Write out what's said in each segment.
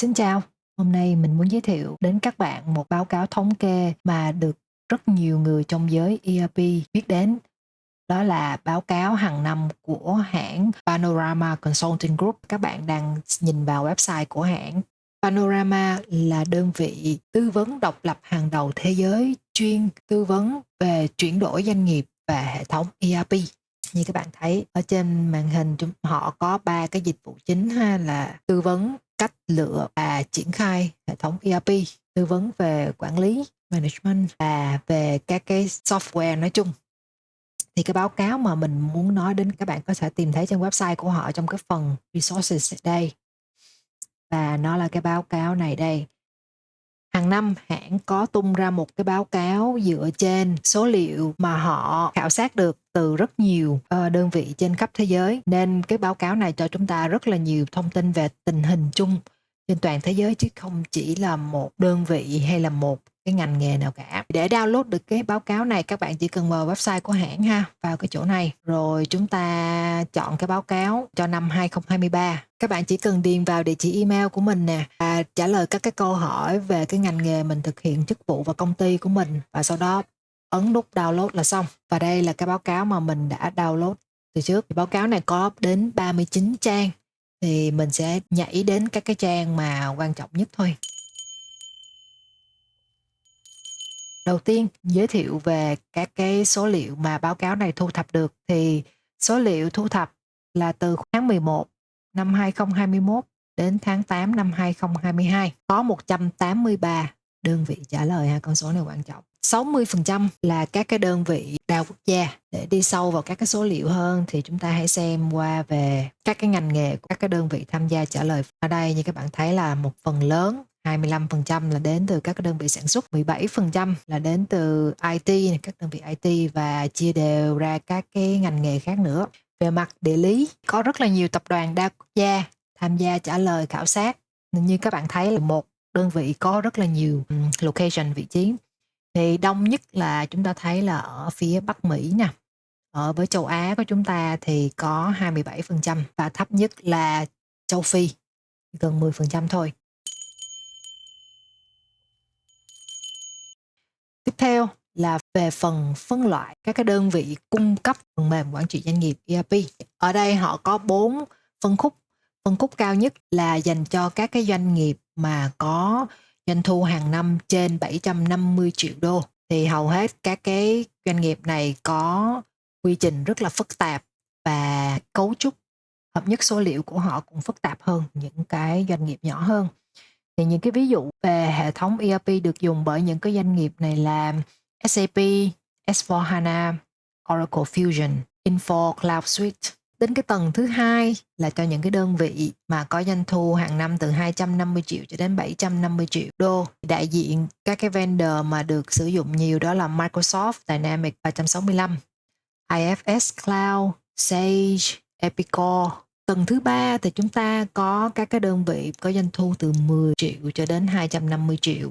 Xin chào, hôm nay mình muốn giới thiệu đến các bạn một báo cáo thống kê mà được rất nhiều người trong giới ERP biết đến. Đó là báo cáo hàng năm của hãng Panorama Consulting Group. Các bạn đang nhìn vào website của hãng. Panorama là đơn vị tư vấn độc lập hàng đầu thế giới chuyên tư vấn về chuyển đổi doanh nghiệp và hệ thống ERP. Như các bạn thấy ở trên màn hình, họ có 3 cái dịch vụ chính ha, là tư vấn cách lựa và triển khai hệ thống ERP, tư vấn về quản lý management và về các cái software nói chung. Thì cái báo cáo mà mình muốn nói đến các bạn có thể tìm thấy trên website của họ trong cái phần resources đây. Và nó là cái báo cáo này đây. Hàng năm hãng có tung ra một cái báo cáo dựa trên số liệu mà họ khảo sát được từ rất nhiều đơn vị trên khắp thế giới. Nên cái báo cáo này cho chúng ta rất là nhiều thông tin về tình hình chung trên toàn thế giới, chứ không chỉ là một đơn vị hay là một cái ngành nghề nào cả. Để download được cái báo cáo này, các bạn chỉ cần vào website của hãng ha, vào cái chỗ này. Rồi chúng ta chọn cái báo cáo cho năm 2023. Các bạn chỉ cần điền vào địa chỉ email của mình nè, và trả lời các cái câu hỏi về cái ngành nghề mình thực hiện, chức vụ và công ty của mình, và sau đó ấn nút download là xong. Và đây là cái báo cáo mà mình đã download từ trước. Thì báo cáo này có đến 39 trang, thì mình sẽ nhảy đến các cái trang mà quan trọng nhất thôi. Đầu tiên, giới thiệu về các cái số liệu mà báo cáo này thu thập được. Thì số liệu thu thập là từ tháng 11 năm 2021 đến tháng 8 năm 2022. Có 183 đơn vị trả lời ha, con số này quan trọng. 60% là các cái đơn vị đa quốc gia. Để đi sâu vào các cái số liệu hơn thì chúng ta hãy xem qua về các cái ngành nghề của các cái đơn vị tham gia trả lời. Ở đây như các bạn thấy là một phần lớn 25% là đến từ các đơn vị sản xuất, 17% là đến từ IT, các đơn vị IT, và chia đều ra các cái ngành nghề khác nữa. Về mặt địa lý, có rất là nhiều tập đoàn đa quốc gia tham gia trả lời khảo sát. Như các bạn thấy là một đơn vị có rất là nhiều location, vị trí. Thì đông nhất là chúng ta thấy là ở phía Bắc Mỹ nè. Ở với châu Á của chúng ta thì có 27%, và thấp nhất là châu Phi, gần 10% thôi. Tiếp theo là về phần phân loại các cái đơn vị cung cấp phần mềm quản trị doanh nghiệp ERP. Ở đây họ có 4 phân khúc. Phân khúc cao nhất là dành cho các cái doanh nghiệp mà có doanh thu hàng năm trên 750 triệu đô. Thì hầu hết các cái doanh nghiệp này có quy trình rất là phức tạp, và cấu trúc hợp nhất số liệu của họ cũng phức tạp hơn những cái doanh nghiệp nhỏ hơn. Thì những cái ví dụ về hệ thống ERP được dùng bởi những cái doanh nghiệp này là SAP, S4HANA, Oracle Fusion, Info Cloud Suite. Đến cái tầng thứ hai là cho những cái đơn vị mà có doanh thu hàng năm từ 250 triệu cho đến 750 triệu đô. Đại diện các cái vendor mà được sử dụng nhiều đó là Microsoft Dynamics 365, IFS Cloud, Sage, Epicor. Tầng thứ ba thì chúng ta có các cái đơn vị có doanh thu từ 10 triệu cho đến 250 triệu.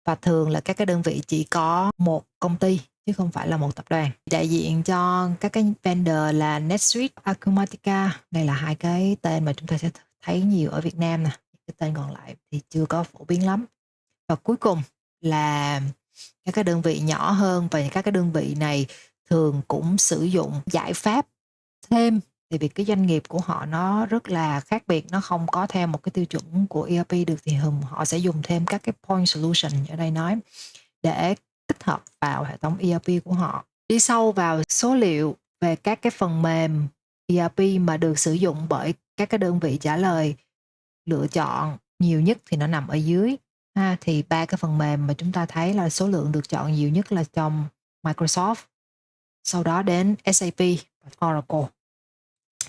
Và thường là các cái đơn vị chỉ có một công ty chứ không phải là một tập đoàn. Đại diện cho các cái vendor là NetSuite, Acumatica. Đây là hai cái tên mà chúng ta sẽ thấy nhiều ở Việt Nam nè. Cái tên còn lại thì chưa có phổ biến lắm. Và cuối cùng là các cái đơn vị nhỏ hơn, và các cái đơn vị này thường cũng sử dụng giải pháp thêm, thì vì cái doanh nghiệp của họ nó rất là khác biệt, nó không có theo một cái tiêu chuẩn của ERP được, thì họ sẽ dùng thêm các cái point solution ở đây nói để tích hợp vào hệ thống ERP của họ. Đi sâu vào số liệu về các cái phần mềm ERP mà được sử dụng bởi các cái đơn vị trả lời lựa chọn nhiều nhất thì nó nằm ở dưới. Thì 3 cái phần mềm mà chúng ta thấy là số lượng được chọn nhiều nhất là trong Microsoft, sau đó đến SAP và Oracle.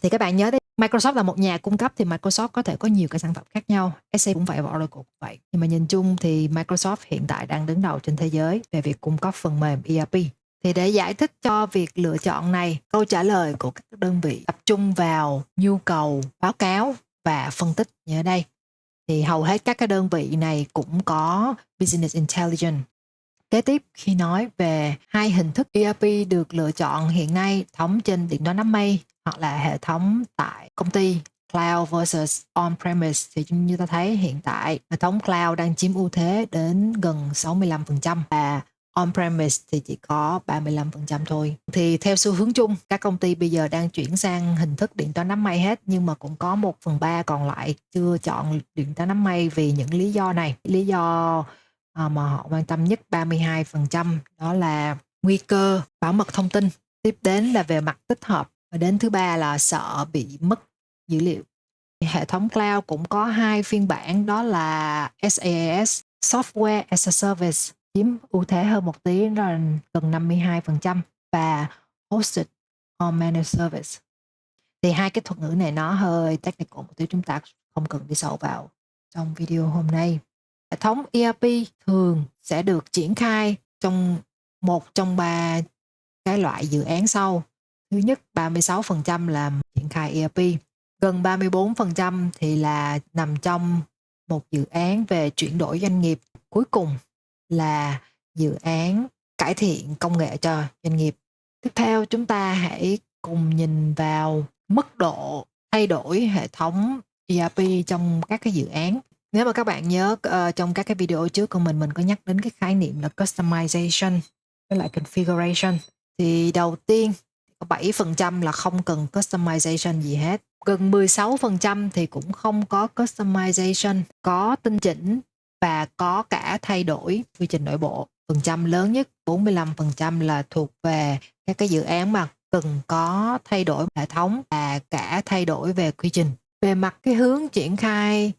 Thì các bạn nhớ đấy, Microsoft là một nhà cung cấp thì Microsoft có thể có nhiều cái sản phẩm khác nhau. SAP cũng vậy và Oracle cũng vậy. Nhưng mà nhìn chung thì Microsoft hiện tại đang đứng đầu trên thế giới về việc cung cấp phần mềm ERP. Thì để giải thích cho việc lựa chọn này, câu trả lời của các đơn vị tập trung vào nhu cầu báo cáo và phân tích như ở đây. Thì hầu hết các cái đơn vị này cũng có Business Intelligence. Kế tiếp, khi nói về hai hình thức ERP được lựa chọn hiện nay, thống trên điện toán đám mây hoặc là hệ thống tại công ty, cloud versus on-premise thì như ta thấy hiện tại hệ thống cloud đang chiếm ưu thế đến gần 65% và on-premise thì chỉ có 35% thôi. Thì theo xu hướng chung, các công ty bây giờ đang chuyển sang hình thức điện toán đám mây hết, nhưng mà cũng có 1/3 còn lại chưa chọn điện toán đám mây vì những lý do này. Lý do mà họ quan tâm nhất 32% đó là nguy cơ bảo mật thông tin, tiếp đến là về mặt tích hợp, và đến thứ ba là sợ bị mất dữ liệu. Hệ thống cloud cũng có 2 phiên bản, đó là SaaS, Software as a Service, chiếm ưu thế hơn một tí, đó là gần 52%, và Hosted on Managed Service. Thì hai cái thuật ngữ này nó hơi technical một tí, chúng ta không cần đi sâu vào trong video hôm nay. Hệ thống ERP thường sẽ được triển khai trong một trong 3 cái loại dự án sau. Thứ nhất, 36% là triển khai ERP, gần 34% thì là nằm trong một dự án về chuyển đổi doanh nghiệp, cuối cùng là dự án cải thiện công nghệ cho doanh nghiệp. Tiếp theo, chúng ta hãy cùng nhìn vào mức độ thay đổi hệ thống ERP trong các cái dự án. Nếu mà các bạn nhớ trong các cái video trước của mình có nhắc đến cái khái niệm là customization với lại configuration. Thì đầu tiên có 7% là không cần customization gì hết. Gần 16% thì cũng không có customization, có tinh chỉnh và có cả thay đổi quy trình nội bộ. Phần trăm lớn nhất 45% là thuộc về các cái dự án mà cần có thay đổi hệ thống và cả thay đổi về quy trình. Về mặt cái hướng triển khai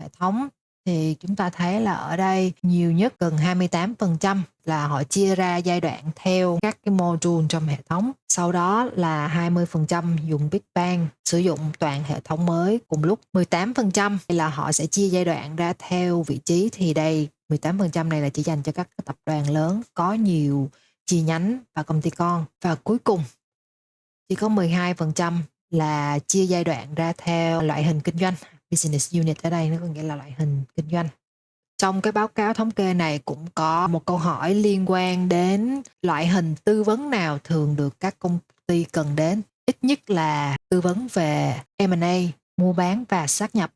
hệ thống thì chúng ta thấy là ở đây nhiều nhất gần 28% là họ chia ra giai đoạn theo các cái module trong hệ thống. Sau đó là 20% dùng Big Bang, sử dụng toàn hệ thống mới cùng lúc. 18% là họ sẽ chia giai đoạn ra theo vị trí, thì đây 18% này là chỉ dành cho các tập đoàn lớn có nhiều chi nhánh và công ty con. Và cuối cùng chỉ có 12% là chia giai đoạn ra theo loại hình kinh doanh. Business unit ở đây nó có nghĩa là loại hình kinh doanh. Trong cái báo cáo thống kê này cũng có một câu hỏi liên quan đến loại hình tư vấn nào thường được các công ty cần đến. Ít nhất là tư vấn về M&A, mua bán và sát nhập.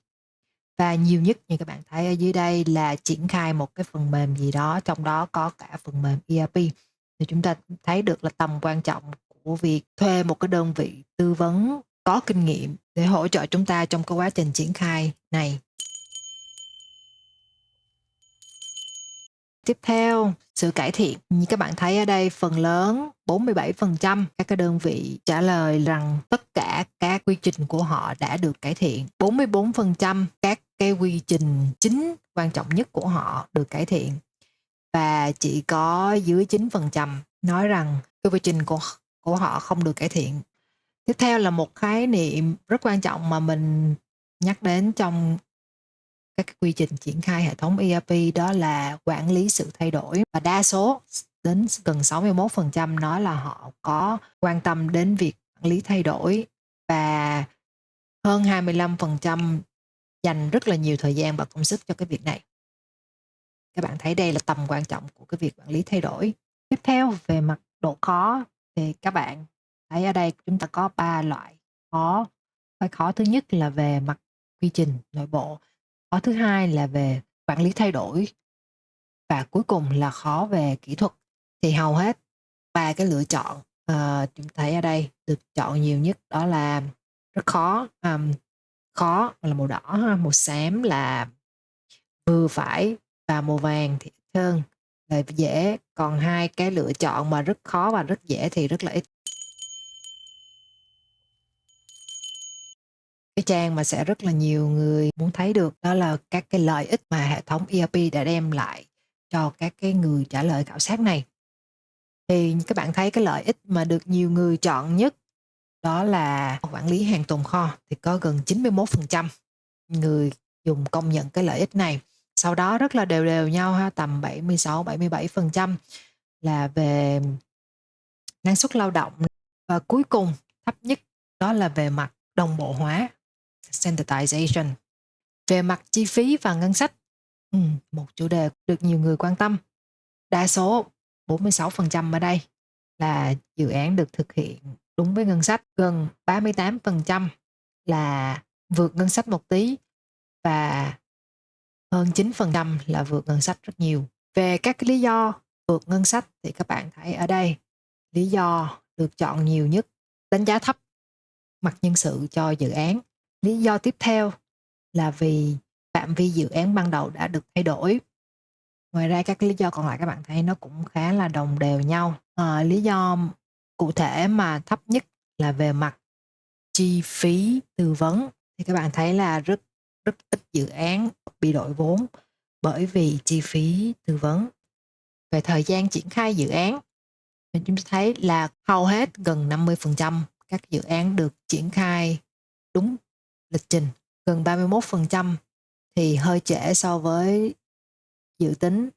Và nhiều nhất như các bạn thấy ở dưới đây là triển khai một cái phần mềm gì đó, trong đó có cả phần mềm ERP. Thì chúng ta thấy được là tầm quan trọng của việc thuê một cái đơn vị tư vấn có kinh nghiệm để hỗ trợ chúng ta trong cái quá trình triển khai này. Tiếp theo, sự cải thiện. Như các bạn thấy ở đây, phần lớn 47% các cái đơn vị trả lời rằng tất cả các quy trình của họ đã được cải thiện. 44% các cái quy trình chính quan trọng nhất của họ được cải thiện. Và chỉ có dưới 9% nói rằng cái quy trình của họ không được cải thiện. Tiếp theo là một khái niệm rất quan trọng mà mình nhắc đến trong các quy trình triển khai hệ thống ERP, đó là quản lý sự thay đổi. Và đa số đến gần 61% nói là họ có quan tâm đến việc quản lý thay đổi, và hơn 25% dành rất là nhiều thời gian và công sức cho cái việc này. Các bạn thấy đây là tầm quan trọng của cái việc quản lý thay đổi. Tiếp theo, về mặt độ khó thì các bạn thấy ở đây chúng ta có 3 loại khó. Cái khó thứ nhất là về mặt quy trình nội bộ, khó thứ hai là về quản lý thay đổi, và cuối cùng là khó về kỹ thuật. Thì hầu hết 3 cái lựa chọn chúng thấy ở đây được chọn nhiều nhất đó là rất khó. Khó là màu đỏ, màu xám là vừa phải, và màu vàng thì ít hơn là dễ. Còn hai cái lựa chọn mà rất khó và rất dễ thì rất là ít. Cái trang mà sẽ rất là nhiều người muốn thấy được đó là các cái lợi ích mà hệ thống ERP đã đem lại cho các cái người trả lời khảo sát này. Thì các bạn thấy cái lợi ích mà được nhiều người chọn nhất đó là quản lý hàng tồn kho, thì có gần 91% người dùng công nhận cái lợi ích này. Sau đó rất là đều đều nhau ha, tầm 76-77% là về năng suất lao động, và cuối cùng thấp nhất đó là về mặt đồng bộ hóa, standardization. Về mặt chi phí và ngân sách, một chủ đề được nhiều người quan tâm. Đa số 46% ở đây là dự án được thực hiện đúng với ngân sách, gần 38% là vượt ngân sách một tí, và hơn 9% là vượt ngân sách rất nhiều. Về các cái lý do vượt ngân sách thì các bạn thấy ở đây, lý do được chọn nhiều nhất, đánh giá thấp mặt nhân sự cho dự án. Lý do tiếp theo là vì phạm vi dự án ban đầu đã được thay đổi. Ngoài ra các lý do còn lại các bạn thấy nó cũng khá là đồng đều nhau. Lý do cụ thể mà thấp nhất là về mặt chi phí tư vấn, thì các bạn thấy là rất ít dự án bị đội vốn bởi vì chi phí tư vấn. Về thời gian triển khai dự án thì chúng ta thấy là hầu hết gần 50% các dự án được triển khai đúng lịch trình, gần 31% thì hơi trễ so với dự tính,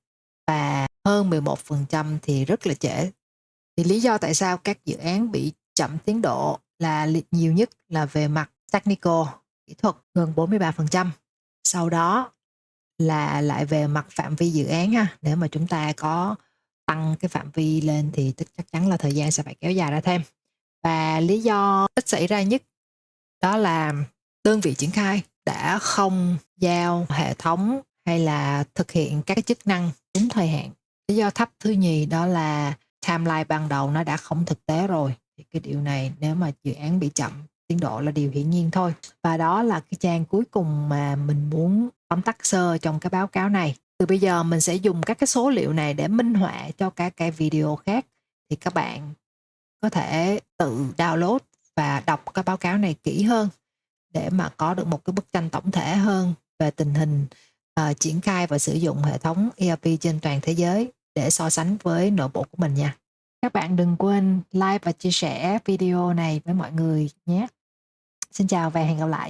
và hơn 11% thì rất là trễ. Thì lý do tại sao các dự án bị chậm tiến độ là nhiều nhất là về mặt technical, kỹ thuật, gần 43%. Sau đó là lại về mặt phạm vi dự án ha. Nếu mà chúng ta có tăng cái phạm vi lên thì chắc chắn là thời gian sẽ phải kéo dài ra thêm. Và lý do ít xảy ra nhất đó là đơn vị triển khai đã không giao hệ thống hay là thực hiện các cái chức năng đúng thời hạn. Lý do thấp thứ nhì đó là timeline ban đầu nó đã không thực tế rồi. Thì cái điều này nếu mà dự án bị chậm tiến độ là điều hiển nhiên thôi. Và đó là cái trang cuối cùng mà mình muốn tóm tắt sơ trong cái báo cáo này. Từ bây giờ mình sẽ dùng các cái số liệu này để minh họa cho các cái video khác. Thì các bạn có thể tự download và đọc cái báo cáo này kỹ hơn để mà có được một cái bức tranh tổng thể hơn về tình hình triển khai và sử dụng hệ thống ERP trên toàn thế giới để so sánh với nội bộ của mình nha. Các bạn đừng quên like và chia sẻ video này với mọi người nhé. Xin chào và hẹn gặp lại.